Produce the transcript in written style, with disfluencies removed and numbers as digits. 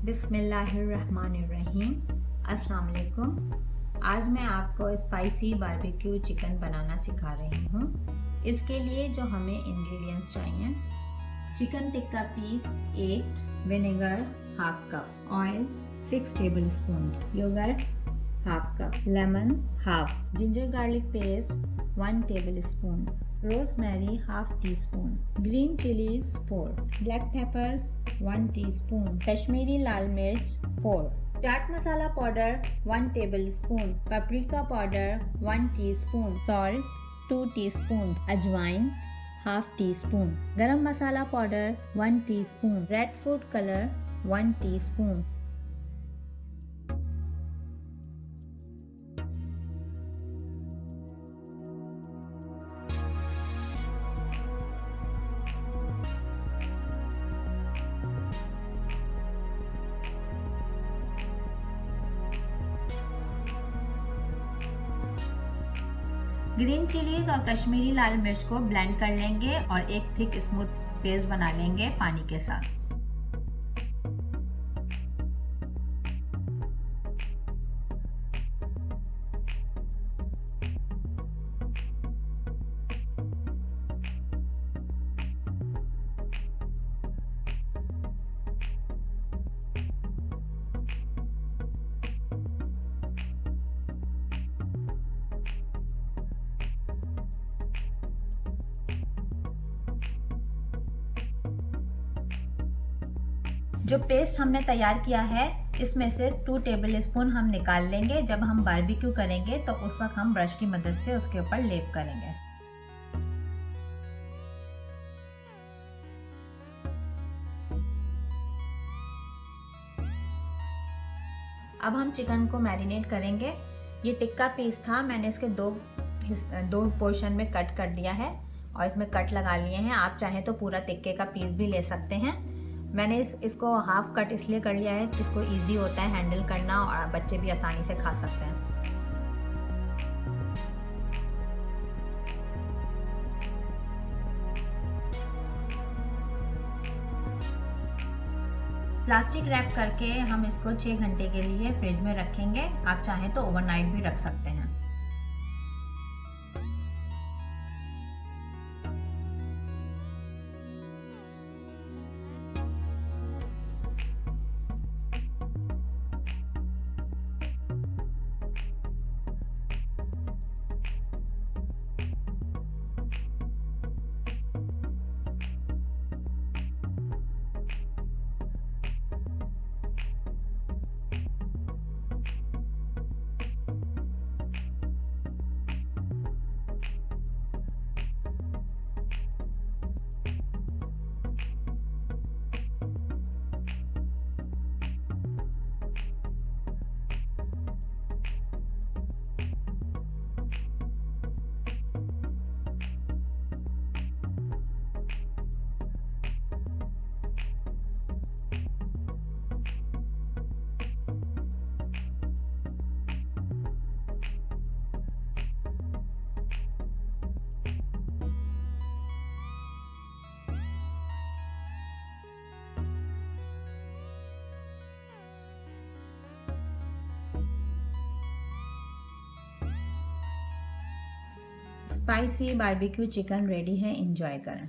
बिस्मिल्लाहिर्रहमानिर्रहीम। अस्सलाम वालेकुम। आज मैं आपको स्पाइसी बारबेक्यू चिकन बनाना सिखा रही हूँ। इसके लिए जो हमें इंग्रेडिएंट्स चाहिए: chicken tikka piece 8, vinegar half cup, oil 6 tablespoon, yogurt half cup, lemon half, ginger garlic paste 1 tablespoon, rosemary half teaspoon, green chillies 4, black peppers 1 teaspoon, Kashmiri लाल मिर्च 4, chaat masala powder 1 tablespoon, paprika powder 1 teaspoon, salt 2 teaspoon, अजवाइन half teaspoon, garam masala powder 1 teaspoon, red food colour 1 teaspoon. Green chillies और कश्मीरी लाल मिर्च को blend कर लेंगे और एक थिक स्मूथ पेस्ट बना लेंगे पानी के साथ। जो पेस्ट हमने तैयार किया है इसमें से 2 टेबल स्पून हम निकाल लेंगे। जब हम बारबेक्यू करेंगे तो उस वक्त हम ब्रश की मदद से उसके ऊपर लेप करेंगे। अब हम चिकन को मैरिनेट करेंगे। ये टिक्का पीस था, मैंने इसके दो पोर्शन में कट कर दिया है और इसमें कट लगा लिए हैं। आप चाहें तो पूरा टिक्के का पीस भी ले सकते हैं। मैंने इसको हाफ कट इसलिए कर लिया है कि इसको इजी होता है हैंडल करना और बच्चे भी आसानी से खा सकते हैं। प्लास्टिक रैप करके हम इसको 6 घंटे के लिए फ्रिज में रखेंगे। आप चाहें तो ओवरनाइट भी रख सकते हैं। स्पाइसी बारबेक्यू चिकन रेडी है, एंजॉय करें।